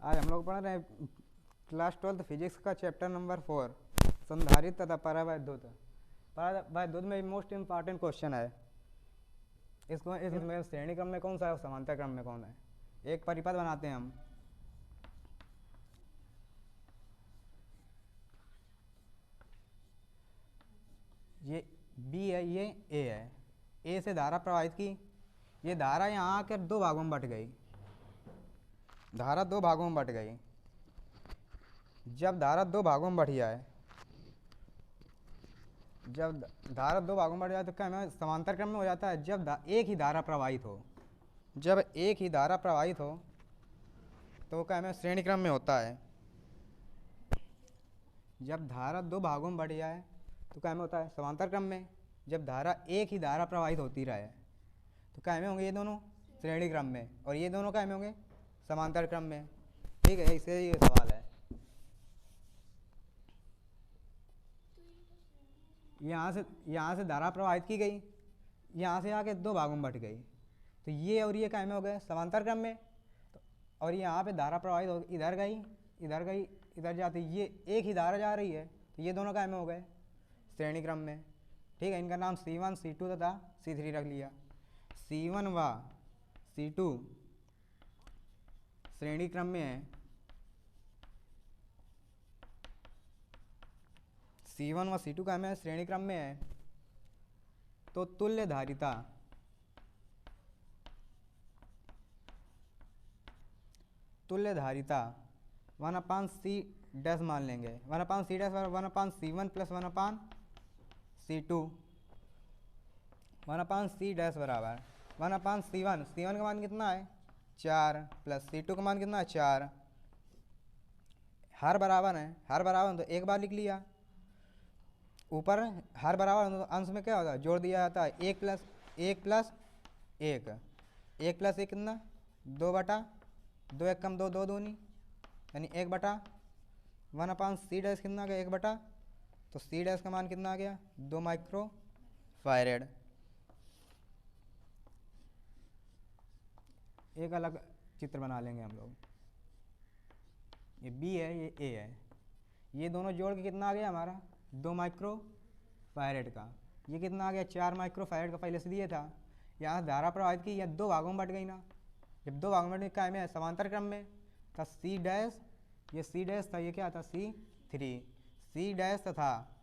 आज हम लोग पढ़ रहे हैं क्लास 12 फिजिक्स का चैप्टर नंबर 4 संधारित्र तथा परावैद्युत। परावैद्युत में मोस्ट इम्पॉर्टेंट क्वेश्चन है। इसको इसमें श्रेणी क्रम में कौन सा है और समांतर क्रम में कौन है। एक परिपथ बनाते हैं हम। ये बी है, ये ए है। ए से धारा प्रवाहित की। ये धारा यहाँ आकर दो भागों में बट गई। धारा दो भागों में बट गई। जब धारा दो भागों में बढ़ जाए, जब धारा दो भागों में बढ़ जाए तो क्या हमें समांतर क्रम में हो जाता है। जब एक ही धारा प्रवाहित हो, जब एक ही धारा प्रवाहित हो तो क्या हमें श्रेणी क्रम में होता है। जब धारा दो भागों में बढ़ जाए तो क्या हमें होता है समांतर क्रम में। जब धारा एक ही धारा प्रवाहित होती रहे तो क्या हमें होंगे ये दोनों श्रेणी क्रम में, और ये दोनों क्या हमें होंगे समांतर क्रम में। ठीक है, इससे ये सवाल है। यहाँ से धारा प्रवाहित की गई, यहाँ से आके दो भागों में बट गई, तो ये और ये क्या में हो गए समांतर क्रम में। तो और यहाँ पे धारा प्रवाहित हो इधर गई, इधर गई, इधर जाती, ये एक ही धारा जा रही है, तो ये दोनों क्या में हो गए श्रेणी क्रम में। ठीक है, इनका नाम C1 C2 तथा C3 रख लिया। C1 व C2 श्रेणी क्रम में है। C1 व C2 का में श्रेणी क्रम में है, तो तुल्य धारिता तुल्य धारिता 1/C डैश मान लेंगे। 1/C dash 1/C1 plus 1/C2। 1/C dash बराबर 1/C1। C1 का मान कितना है 4 प्लस C2 का मान कितना है 4। हर बराबर है, हर बराबर तो एक बार लिख लिया। ऊपर हर बराबर अंश में क्या होता है जोड़ दिया जाता है। 1 प्लस 1 प्लस 1, 1 प्लस 1 कितना 2/2, 1 कम 2, 2 दूनी यानी 1/। 1/C डैश कितना आ गया 1/। तो C डैश का मान कितना आ गया 2 माइक्रो फैरेड। एक अलग चित्र बना लेंगे हम लोग। ये B है, ये A है, ये दोनों जोड़ के कितना आ गया हमारा 2 माइक्रो फैरेड का। ये कितना आ गया 4 माइक्रो फैरेड का पहले से दिए था। यहाँ धारा प्रवाहित की, यह दो भागों में बट गई ना। जब दो भागों में बट क्या में समांतर क्रम में था। C डैश, ये C डैश था, ये क्या था C3। C डैश तथा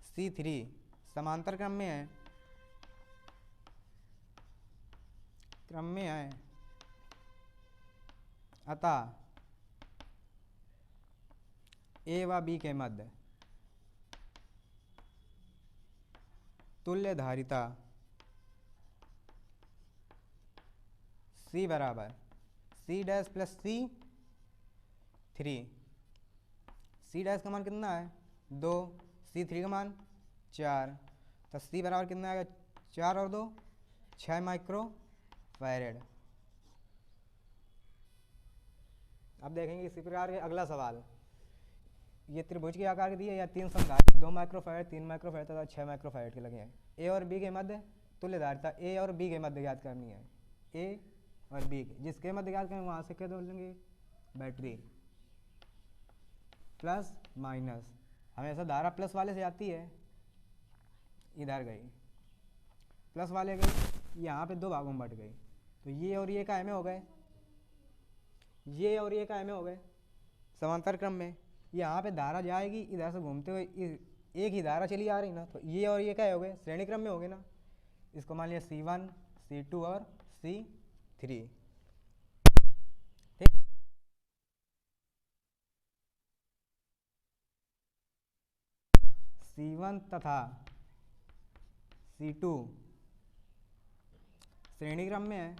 C3 समांतर क्रम में है, क्रम में है। अतः A व B के मध्य तुल्य धारिता C बराबर C dash plus C3। C dash का मान कितना है 2, C3 का मान 4, तो C बराबर कितना आएगा 4 और 2 6 माइक्रो फैरेड। अब देखेंगे इसी प्रकार के अगला सवाल। ये त्रिभुज के आकार के दिए या 3 संधारित्र 2 माइक्रो फैरेड, 3 माइक्रो फैरेड तथा 6 माइक्रो फैरेड के लगे हैं। A और B के मध्य तुल्य धारिता A और B के मध्य ज्ञात करनी है। A और B के जिसके मध्य ज्ञात करेंगे वहाँ से क्या बोल लेंगे बैटरी। प्लस माइनस हमेशा धारा प्लस वाले से आती है, इधर गई प्लस वाले गई, यहाँ पे दो भागों में बट गई, तो ये और ये काय में हो गए, ये और ये काय में हो गए समांतर क्रम में। यहाँ पे धारा जाएगी इधर से घूमते हुए, एक ही धारा चली आ रही ना, तो ये और ये क्या हो गए श्रेणी क्रम में हो गए ना। इसको मान लिया C1 C2 और C3। ठीक, C1 तथा C2 श्रेणी क्रम में है,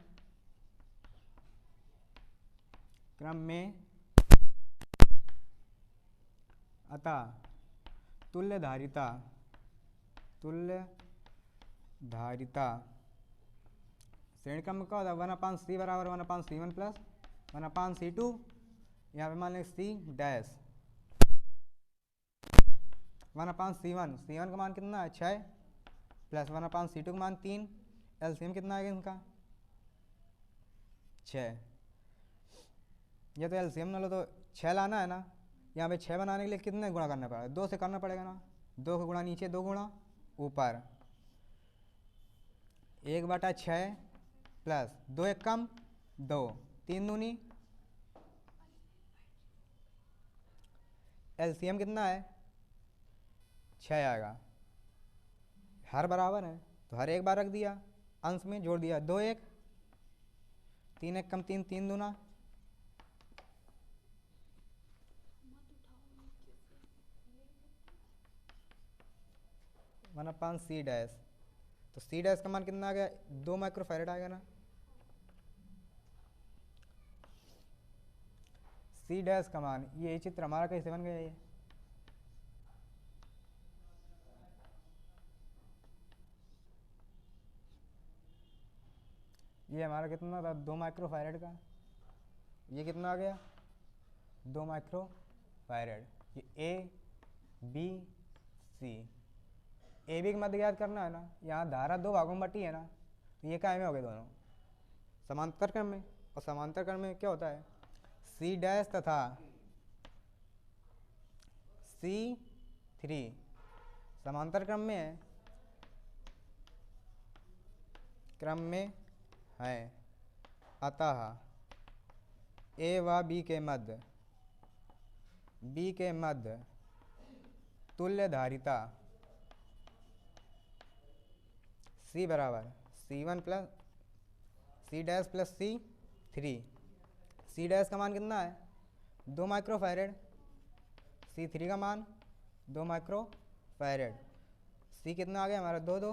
क्रम में। अतः तुल्य धारिता श्रेणी क्रम में क्या होता है 1/C बराबर 1/C1 प्लस 1/C2। यहाँ पे मान लें C डैश 1/C1। C1 का मान कितना है 6 प्लस 1/C2 का मान 3। एलसीएम कितना आएगा इनका 6। ये तो एलसीएम ना लो तो 6 लाना है ना, यहाँ पे 6 बनाने के लिए कितने गुणा करना पड़ेगा, 2 से करना पड़ेगा ना, 2 का गुणा नीचे 2 गुणा ऊपर, 1/6 प्लस 2 एक कम 2, 3 दूनी, एलसीएम कितना है 6 आएगा, हर बराबर है तो हर एक बार रख दिया, अंश में जोड़ दिया, 2 1, 3 एक कम 3, 3 दूना, माना 5 सी डैश, तो सी डैश का मान कितना आ गया 2 माइक्रोफैरेड आएगा ना, सी डैश का मान, ये चित्र हमारा कैसे बन गया ये हमारा कितना था 2 माइक्रोफैरेड का, ये कितना आ गया 2 माइक्रोफैरेड, ये A B C, A B का मध्य ज्ञात करना है ना, यहाँ धारा 2 भागों में बटी है ना, तो ये काय में हो गए दोनों समांतर क्रम में, और समांतर क्रम में क्या होता है सी डैश तथा C3 समांतर क्रम में है, अतः ए व बी के मध्य तुल्य धारिता C बराबर C1 plus C dash plus C3, C dash का मान कितना है 2 माइक्रोफैरेड, C3 का मान 2 माइक्रोफैरेड, C कितना आ गया हमारा 2 2,